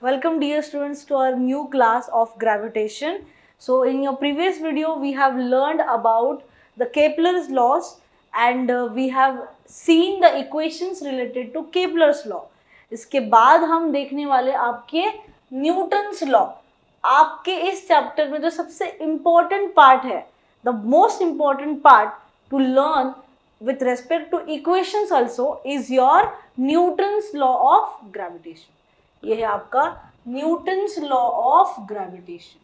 Welcome dear students to our new class of gravitation. So in your previous video we have learned about the Kepler's laws and we have seen the equations related to Kepler's law. इसके बाद हम देखने वाले आपके Newton's law. आपके इस chapter में जो सबसे इम्पोर्टेंट पार्ट है, the most important part to learn with respect to equations also is your Newton's law of gravitation. ये है आपका Newton's law of gravitation.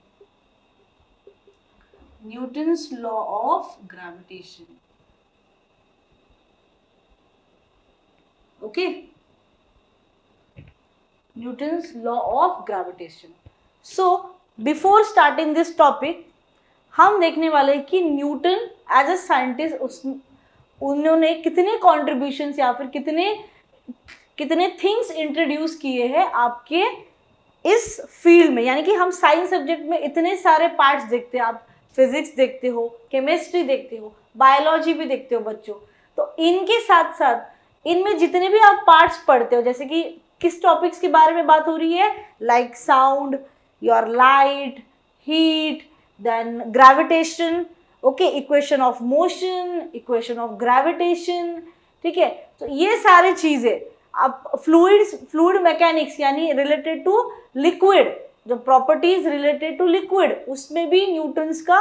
Newton's law of gravitation. Okay, Newton's law of gravitation. So before starting this topic हम देखने वाले कि Newton as a scientist उन्होंने कितने contributions या फिर कितने थिंग्स इंट्रोड्यूस किए हैं आपके इस फील्ड में. यानी कि हम साइंस सब्जेक्ट में इतने सारे पार्ट्स देखते हैं. आप फिजिक्स देखते हो, केमिस्ट्री देखते हो, बायोलॉजी भी देखते हो बच्चों. तो इनके साथ साथ इनमें जितने भी आप पार्ट्स पढ़ते हो, जैसे कि किस टॉपिक्स के बारे में बात हो रही है, like sound, your light, heat, then gravitation, okay, equation of motion, equation of gravitation. ठीक है, तो ये सारी चीजें आप फ्लूइड मैकेनिक्स यानी रिलेटेड टू लिक्विड, जो प्रॉपर्टीज रिलेटेड टू लिक्विड, उसमें भी न्यूटन्स का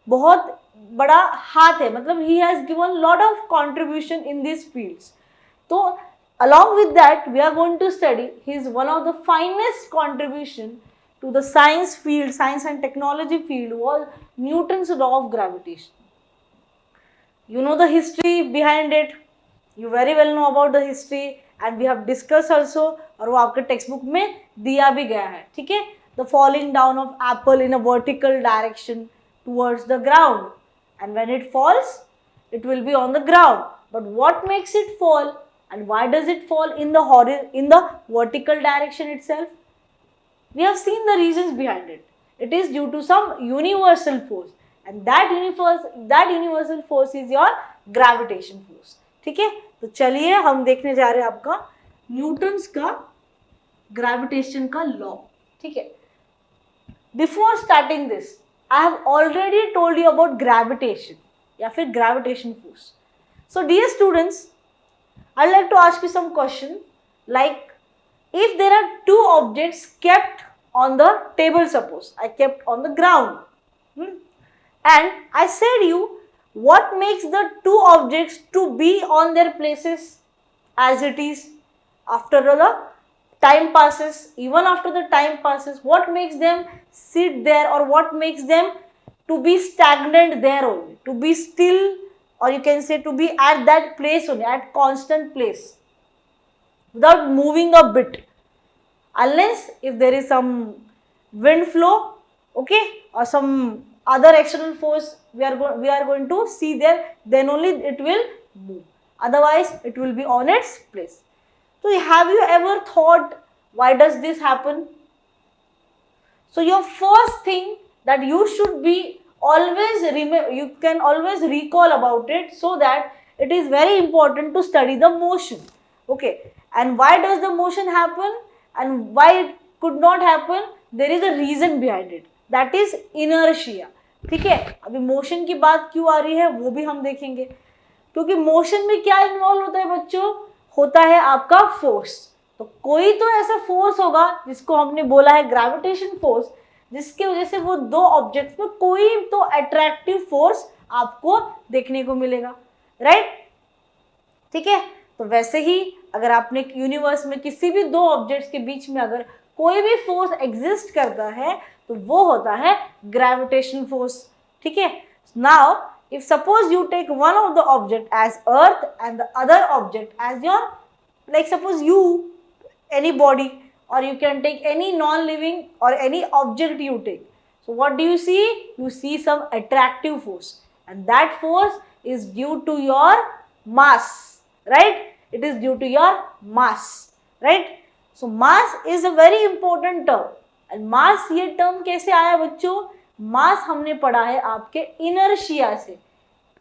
बहुत बड़ा हाथ है. मतलब he has given lot of contribution in this fields. तो along with that we are going to study his one of the finest contribution to the science field, science and technology field, was Newton's law of gravitation. You know the history behind it, you very well know about the history and we have discussed also, और वो आपके text book में दिया भी गया है. ठीक है, the falling down of apple in a vertical direction towards the ground, and when it falls it will be on the ground, but what makes it fall and why does it fall in the vertical direction itself? We have seen the reasons behind it. It is due to some universal force, and that universal force is your gravitation force. ठीक है, तो चलिए हम देखने जा रहे हैं आपका न्यूटन्स का ग्रेविटेशन का लॉ. ठीक है, before starting this I have already told you about gravitation या फिर gravitation force. So dear students, I'd like to ask you some question, like if there are two objects kept on the table, suppose I kept on the ground, and I said you what makes the two objects to be on their places as it is after the time passes. Even after the time passes, what makes them sit there, or what makes them to be stagnant there only, to be still, or you can say to be at that place only, at constant place without moving a bit, unless if there is some wind flow, okay, or some other external force we are going to see there, then only it will move, otherwise it will be on its place. So have you ever thought why does this happen? So your first thing that you should be always you can always recall about it, so that it is very important to study the motion. Okay, and why does the motion happen and why it could not happen? There is a reason behind it, that is inertia. ठीक है, अभी motion की बात क्यों आ रही है वो भी हम देखेंगे, क्योंकि मोशन में क्या इन्वॉल्व होता है बच्चों, होता है आपका फोर्स. तो कोई तो ऐसा फोर्स होगा जिसको हमने बोला है ग्रेविटेशन फोर्स, जिसके वजह से वो दो ऑब्जेक्ट्स में कोई तो अट्रैक्टिव फोर्स आपको देखने को मिलेगा, राइट? ठीक है, तो वैसे ही अगर आपने यूनिवर्स में किसी भी दो ऑब्जेक्ट्स के बीच में अगर कोई भी फोर्स एग्जिस्ट करता है तो वो होता है ग्रेविटेशन फोर्स. ठीक है, now if suppose you take one of the object as earth and the other object as your, like suppose you, any body, or you can take any non-living or any object you take, so what do you see? You see some attractive force, and that force is due to your mass, right? It is due to your mass, right? So mass is a very important term, and mass ये term कैसे आया बच्चों? मास हमने पढ़ा है आपके inertia से.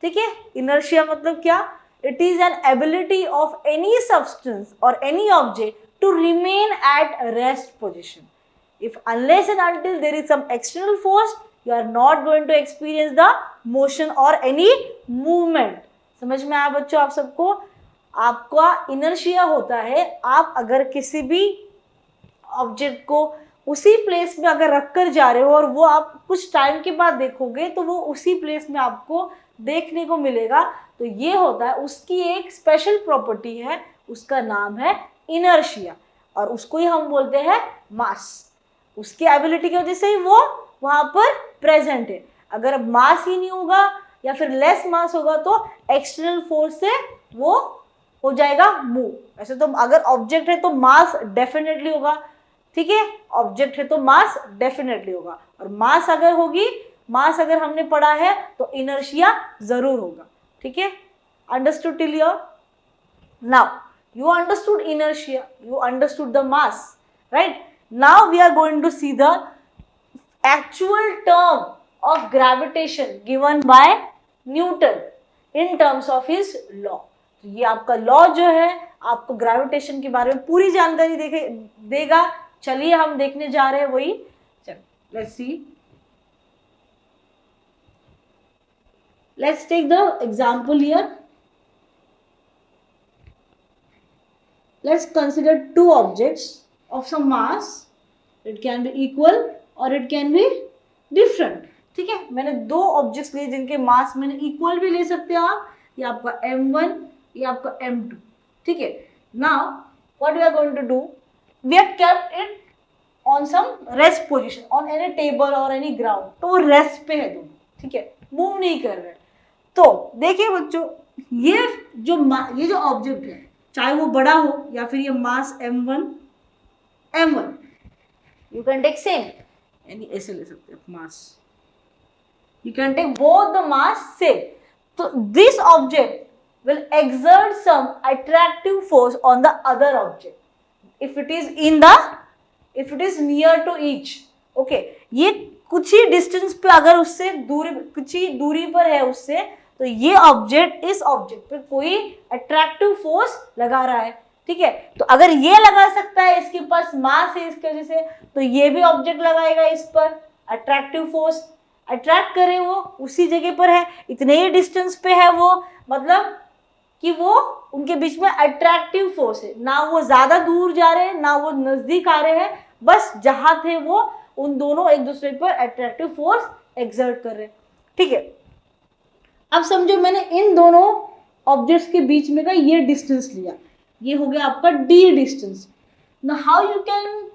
ठीक है, इनर्शिया मतलब क्या? It is an ability of any substance और any object to remain at rest position. If unless and until there is some external force, you are not going to experience the motion or any movement. समझ में आया बच्चों आप सबको? आपका inertia होता है, आप अगर किसी भी ऑब्जेक्ट को उसी प्लेस में अगर रख कर जा रहे हो और वो आप कुछ टाइम के बाद देखोगे तो वो उसी प्लेस में आपको देखने को मिलेगा, तो ये होता है, उसकी एक स्पेशल प्रॉपर्टी है, उसका नाम है इनर्शिया, और उसको ही हम बोलते हैं मास। उसकी एबिलिटी की वजह से ही वो वहां पर प्रेजेंट है। अगर मास ही नहीं होगा या फिर लेस मास होगा तो एक्सटर्नल फोर्स से वो हो जाएगा मूव। ऐसे तो अगर ऑब्जेक्ट है तो मास डेफिनेटली होगा, ठीक है, ऑब्जेक्ट है तो मास डेफिनेटली होगा, और मास अगर होगी, मास अगर हमने पढ़ा है तो इनर्शिया जरूर होगा, ठीक है। Understood till here? Now you understood inertia, you understood the mass, right? Now we are going to see the actual term of gravitation given by Newton in terms of his law. तो ये आपका law जो है आपको gravitation के बारे में पूरी जानकारी देगा। चलिए हम देखने जा रहे हैं वही। चलो let's see, let's take the example here. Let's consider two objects of some mass. It can be equal or it can be different. ठीक है, मैंने दो ऑब्जेक्ट्स लिए जिनके मास मैंने इक्वल भी ले सकते हो आप, ये आपका m1, ये आपका m2, ठीक है। Now what we are going to do, we have kept it on some rest position on any table or any ground, तो वो रेस्ट पे है दोनों, ठीक है, मूव नहीं कर रहे। तो देखिए बच्चों, ये जो ऑब्जेक्ट है, चाहे वो बड़ा हो या फिर ये mass m1, you can take same, यानी ऐसे ले सकते हैं mass, you can take both the mass same. तो this object will exert some attractive force on the other object if it is near to each, okay. ये कुछ ही distance पे अगर उससे कुछ ही दूरी पर है उससे, तो ये ऑब्जेक्ट इस ऑब्जेक्ट पे कोई अट्रैक्टिव फोर्स लगा रहा है, ठीक है। तो अगर ये लगा सकता है, इसके पास मास है इसकी वजह से, तो ये भी ऑब्जेक्ट लगाएगा इस पर अट्रैक्टिव फोर्स, अट्रैक्ट करे, वो उसी जगह पर है, इतने ही डिस्टेंस पे है वो, मतलब कि वो उनके बीच में अट्रैक्टिव फोर्स है, ना वो ज्यादा दूर जा रहे हैं ना वो नजदीक आ रहे हैं, बस जहां थे वो उन दोनों एक दूसरे पर अट्रैक्टिव फोर्स एक्सर्ट कर रहे हैं, ठीक है। अब समझो मैंने इन दोनों ऑब्जेक्ट्स के बीच में का ये डिस्टेंस लिया, ये हो गया आपका d distance. Now how you can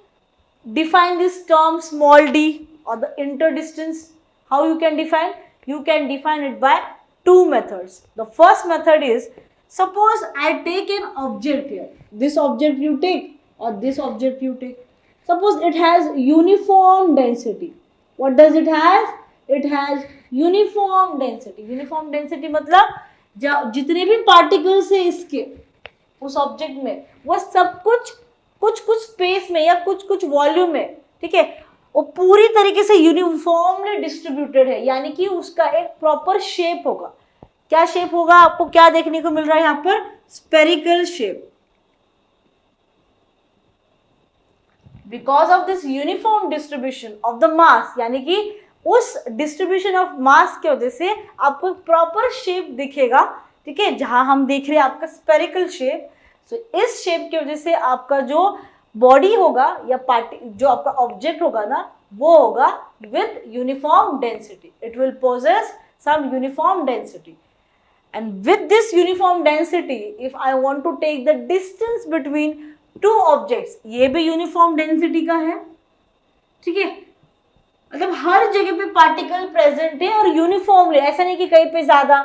define this term small d और the inter distance? How you can define? You can define it by two methods. The first method is, suppose I take an object here, this object you take or this object you take, suppose it has uniform density. What does it have? It has uniform density. Uniform density मतलब जितने भी particles है इसके उस object में, वो सब कुछ स्पेस में या कुछ वॉल्यूम में, ठीक है, वो पूरी तरीके से यूनिफॉर्मली डिस्ट्रीब्यूटेड है, यानी कि उसका एक प्रॉपर शेप होगा। क्या शेप होगा? आपको क्या देखने को मिल रहा है यहाँ पर? Spherical shape. Because of this uniform distribution of the mass, यानी कि उस डिस्ट्रीब्यूशन ऑफ मास की वजह से आपको एक प्रॉपर शेप दिखेगा, ठीक है, जहां हम देख रहे हैं आपका स्पेरिकल शेप। सो इस शेप की वजह से आपका जो बॉडी होगा या जो आपका ऑब्जेक्ट होगा ना, वो होगा with uniform density. It will possess some uniform density, and with this uniform density if I want to take the distance between two objects, ये भी यूनिफॉर्म डेंसिटी का है, ठीक है, मतलब हर जगह पे पार्टिकल प्रेजेंट है और यूनिफॉर्मली, ऐसा नहीं कि कहीं पे ज्यादा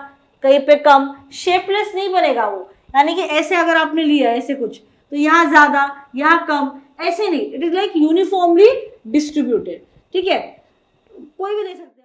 कहीं पे कम, शेपलेस नहीं बनेगा वो, यानी कि ऐसे अगर आपने लिया ऐसे कुछ, तो यहाँ ज्यादा यहाँ कम, ऐसे नहीं, it is like uniformly distributed, ठीक है, कोई भी ले सकता है।